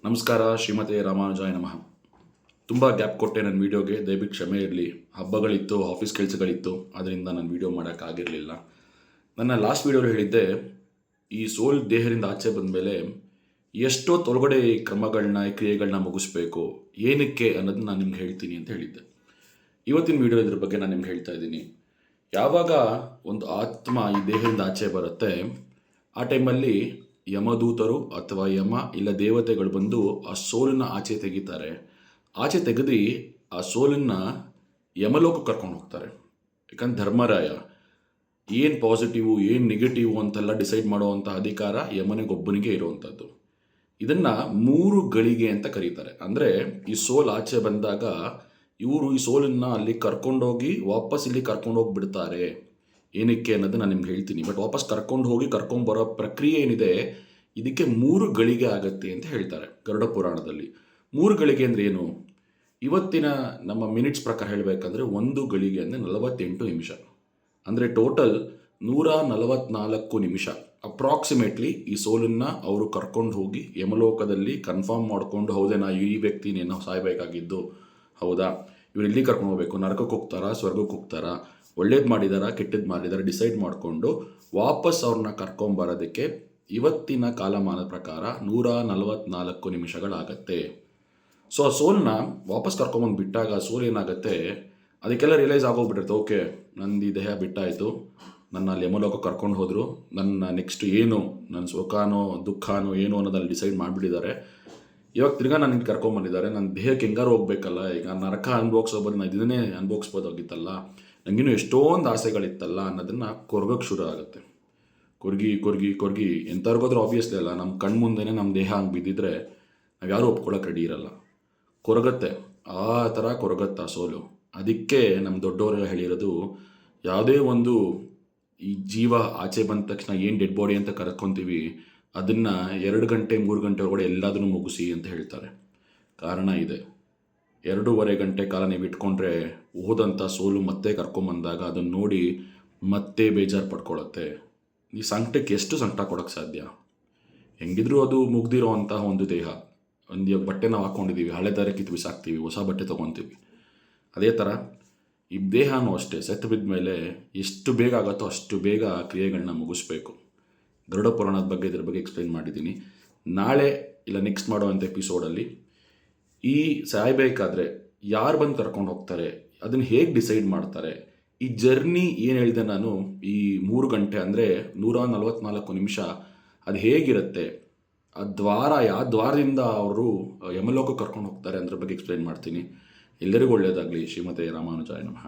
ನಮಸ್ಕಾರ. ಶ್ರೀಮತಿ ರಾಮಾನುಜಾಯ ನಮಃ. ತುಂಬ ಗ್ಯಾಪ್ ಕೊಟ್ಟೆ ನನ್ನ ವೀಡಿಯೋಗೆ, ದಯವಿಟ್ಟು ಕ್ಷಮೆ ಇರಲಿ. ಹಬ್ಬಗಳಿತ್ತು, ಆಫೀಸ್ ಕೆಲಸಗಳಿತ್ತು, ಅದರಿಂದ ನಾನು ವೀಡಿಯೋ ಮಾಡೋಕ್ಕಾಗಿರಲಿಲ್ಲ. ನನ್ನ ಲಾಸ್ಟ್ ವೀಡಿಯೋಲಿ ಹೇಳಿದ್ದೆ, ಈ ಸೋಲ್ ದೇಹದಿಂದ ಆಚೆ ಬಂದ ಮೇಲೆ ಎಷ್ಟೋ ತೊಳಗಡೆ ಕ್ರಮಗಳನ್ನ ಕ್ರಿಯೆಗಳನ್ನ ಮುಗಿಸ್ಬೇಕು, ಏನಕ್ಕೆ ಅನ್ನೋದನ್ನ ನಾನು ನಿಮ್ಗೆ ಹೇಳ್ತೀನಿ ಅಂತ ಹೇಳಿದ್ದೆ. ಇವತ್ತಿನ ವೀಡಿಯೋ ಇದ್ರ ಬಗ್ಗೆ ನಾನು ನಿಮ್ಗೆ ಹೇಳ್ತಾ ಇದ್ದೀನಿ. ಯಾವಾಗ ಒಂದು ಆತ್ಮ ಈ ದೇಹದಿಂದ ಆಚೆ ಬರುತ್ತೆ, ಆ ಟೈಮಲ್ಲಿ ಯಮದೂತರು ಅಥವಾ ಯಮ ಇಲ್ಲ ದೇವತೆಗಳು ಬಂದು ಆ ಸೋಲನ್ನು ಆಚೆ ತೆಗಿತಾರೆ. ಆಚೆ ತೆಗೆದು ಆ ಸೋಲನ್ನು ಯಮಲೋಕಕ್ಕೆ ಕರ್ಕೊಂಡು ಹೋಗ್ತಾರೆ. ಯಾಕಂದ್ರೆ ಧರ್ಮರಾಯ ಏನು ಪಾಸಿಟಿವು ಏನು ನೆಗೆಟಿವ್ ಅಂತೆಲ್ಲ ಡಿಸೈಡ್ ಮಾಡುವಂಥ ಅಧಿಕಾರ ಯಮನಿಗೊಬ್ಬನಿಗೆ ಇರುವಂಥದ್ದು. ಇದನ್ನು 3 ಗಳಿಗೆ ಅಂತ ಕರೀತಾರೆ. ಅಂದರೆ ಈ ಸೋಲ್ ಆಚೆ ಬಂದಾಗ ಇವರು ಈ ಸೋಲನ್ನು ಅಲ್ಲಿ ಕರ್ಕೊಂಡೋಗಿ ವಾಪಸ್ ಇಲ್ಲಿ ಕರ್ಕೊಂಡೋಗಿ ಬಿಡ್ತಾರೆ. ಏನಕ್ಕೆ ಅನ್ನೋದು ನಾನು ನಿಮ್ಗೆ ಹೇಳ್ತೀನಿ. ಬಟ್ ವಾಪಸ್ ಕರ್ಕೊಂಬರೋ ಪ್ರಕ್ರಿಯೆ ಏನಿದೆ, ಇದಕ್ಕೆ 3 ಗಳಿಗೆ ಆಗುತ್ತೆ ಅಂತ ಹೇಳ್ತಾರೆ ಗರುಡ ಪುರಾಣದಲ್ಲಿ. 3 ಗಳಿಗೆ ಅಂದರೆ ಏನು? ಇವತ್ತಿನ ನಮ್ಮ ಮಿನಿಟ್ಸ್ ಪ್ರಕಾರ ಹೇಳಬೇಕಂದ್ರೆ 1 ಗಳಿಗೆ ಅಂದರೆ 48 ನಿಮಿಷ. ಅಂದರೆ ಟೋಟಲ್ 144 ನಿಮಿಷ ಅಪ್ರಾಕ್ಸಿಮೇಟ್ಲಿ ಈ ಸೋಲನ್ನು ಅವರು ಕರ್ಕೊಂಡು ಹೋಗಿ ಯಮಲೋಕದಲ್ಲಿ ಕನ್ಫರ್ಮ್ ಮಾಡಿಕೊಂಡು, ಹೌದೇನಾ ಈ ವ್ಯಕ್ತಿನೇನೋ ಸಾಯಬೇಕಾಗಿದ್ದು, ಹೌದಾ ಇವ್ರು ಇಲ್ಲಿ ಕರ್ಕೊಂಡು ಹೋಗ್ಬೇಕು, ನರಕಕ್ಕೆ ಹೋಗ್ತಾರಾ ಸ್ವರ್ಗಕ್ಕೆ ಹೋಗ್ತಾರಾ, ಒಳ್ಳೇದು ಮಾಡಿದಾರಾ ಕೆಟ್ಟದ್ದು ಮಾಡಿದಾರಾ ಡಿಸೈಡ್ ಮಾಡಿಕೊಂಡು ವಾಪಸ್ ಅವ್ರನ್ನ ಕರ್ಕೊಂಬರೋದಕ್ಕೆ ಇವತ್ತಿನ ಕಾಲಮಾನದ ಪ್ರಕಾರ 144 ನಿಮಿಷಗಳಾಗತ್ತೆ. ಸೊ ಆ ಸೋಲನ್ನ ವಾಪಸ್ ಕರ್ಕೊಂಬಂದು ಬಿಟ್ಟಾಗ ಸೋಲ್ ಏನಾಗುತ್ತೆ, ಅದಕ್ಕೆಲ್ಲ ರಿಯಲೈಸ್ ಆಗೋಗ್ಬಿಟ್ಟಿರುತ್ತೆ. ಓಕೆ, ನಂದು ಈ ದೇಹ ಬಿಟ್ಟಾಯಿತು, ನನ್ನ ಅಲ್ಲಿ ಯಮಲೋಕ ಕರ್ಕೊಂಡು ಹೋದರು, ನನ್ನ ನೆಕ್ಸ್ಟ್ ಏನು, ನನ್ನ ಸುಖನೋ ದುಃಖನೋ ಏನು ಅನ್ನೋದಲ್ಲಿ ಡಿಸೈಡ್ ಮಾಡಿಬಿಟ್ಟಿದ್ದಾರೆ. ಇವಾಗ ತಿರ್ಗಾ ನನಗೆ ಕರ್ಕೊಂಬಂದಿದ್ದಾರೆ, ನನ್ನ ದೇಹಕ್ಕೆ ಹೆಂಗಾರು ಹೋಗ್ಬೇಕಲ್ಲ, ಈಗ ನರಕ ಅನುಭವಿಸೋಬೋದು, ನಾನು ಇದನ್ನೇ ಅನುಭವಿಸ್ಬೋದಾಗಿತ್ತಲ್ಲ, ನನಗಿನ್ನೂ ಎಷ್ಟೊಂದು ಆಸೆಗಳಿತ್ತಲ್ಲ ಅನ್ನೋದನ್ನು ಕೊರಗೋಕ್ಕೆ ಶುರು ಆಗುತ್ತೆ. ಕೊರ್ಗಿ ಎಂಥವ್ರಿಗೋದ್ರೂ ಆಬ್ವಿಯಸ್ಲಿ ಅಲ್ಲ, ನಮ್ಮ ಕಣ್ಣು ಮುಂದೆನೇ ನಮ್ಮ ದೇಹ ಹಂಗೆ ಬಿದ್ದಿದ್ರೆ ನಾವು ಯಾರೂ ಒಪ್ಕೊಳ್ಳೋಕೆ ರೆಡಿ ಇರಲ್ಲ. ಕೊರಗತ್ತೆ, ಆ ಥರ ಕೊರಗತ್ತೆ ಆ ಸೋಲು. ಅದಕ್ಕೆ ನಮ್ಮ ದೊಡ್ಡವರೆಲ್ಲ ಹೇಳಿರೋದು, ಯಾವುದೇ ಒಂದು ಈ ಜೀವ ಆಚೆ ಬಂದ ತಕ್ಷಣ ಏನು ಡೆಡ್ ಬಾಡಿ ಅಂತ ಕರ್ಕೊತೀವಿ, ಅದನ್ನು 2 ಗಂಟೆ 3 ಗಂಟೆ ಒಳಗಡೆ ಎಲ್ಲದನ್ನು ಮುಗಿಸಿ ಅಂತ ಹೇಳ್ತಾರೆ. ಕಾರಣ ಇದೆ, 2.5 ಗಂಟೆ ಕಾಲ ನೀವು ಇಟ್ಕೊಂಡ್ರೆ ಹೋದಂಥ ಸೋಲು ಮತ್ತೆ ಕರ್ಕೊಂಬಂದಾಗ ಅದನ್ನು ನೋಡಿ ಮತ್ತೆ ಬೇಜಾರು ಪಡ್ಕೊಳ್ಳುತ್ತೆ. ಈ ಸಂಕಟಕ್ಕೆ ಎಷ್ಟು ಸಂಕಟ ಕೊಡೋಕ್ಕೆ ಸಾಧ್ಯ? ಹೆಂಗಿದ್ರೂ ಅದು ಮುಗ್ದಿರೋ ಅಂತಹ ಒಂದು ದೇಹ. ಒಂದು ಬಟ್ಟೆ ನಾವು ಹಾಕ್ಕೊಂಡಿದ್ದೀವಿ, ಹಳೆ ದಾರ ಕಿತ್ತು ಬಿಸಾಕ್ತೀವಿ, ಹೊಸ ಬಟ್ಟೆ ತೊಗೊತೀವಿ. ಅದೇ ಥರ ಈ ದೇಹನೂ ಅಷ್ಟೇ, ಸೆತ್ತು ಬಿದ್ದ ಮೇಲೆ ಎಷ್ಟು ಬೇಗ ಆಗುತ್ತೋ ಅಷ್ಟು ಬೇಗ ಕ್ರಿಯೆಗಳನ್ನ ಮುಗಿಸ್ಬೇಕು. ಗರುಡ ಪುರಾಣದ ಬಗ್ಗೆ ಇದ್ರ ಬಗ್ಗೆ ಎಕ್ಸ್ಪ್ಲೈನ್ ಮಾಡಿದ್ದೀನಿ. ನಾಳೆ ಇಲ್ಲ ನೆಕ್ಸ್ಟ್ ಮಾಡುವಂಥ ಎಪಿಸೋಡಲ್ಲಿ ಈ ಸಾಯಬೇಕಾದ್ರೆ ಯಾರು ಬಂದು ಕರ್ಕೊಂಡು ಹೋಗ್ತಾರೆ, ಅದನ್ನು ಹೇಗೆ ಡಿಸೈಡ್ ಮಾಡ್ತಾರೆ, ಈ ಜರ್ನಿ ಏನು ಹೇಳಿದೆ ನಾನು, ಈ 3 ಗಂಟೆ ಅಂದರೆ 144 ನಿಮಿಷ ಅದು ಹೇಗಿರುತ್ತೆ, ಆ ದ್ವಾರ ಯಾವ ದ್ವಾರದಿಂದ ಅವರು ಯಮಲೋಕ ಕರ್ಕೊಂಡು ಹೋಗ್ತಾರೆ ಅದ್ರ ಬಗ್ಗೆ ಎಕ್ಸ್ಪ್ಲೈನ್ ಮಾಡ್ತೀನಿ. ಎಲ್ಲರಿಗೂ ಒಳ್ಳೆಯದಾಗಲಿ. ಶ್ರೀಮತಿ ರಾಮಾನುಜಾಯ ನಮಃ.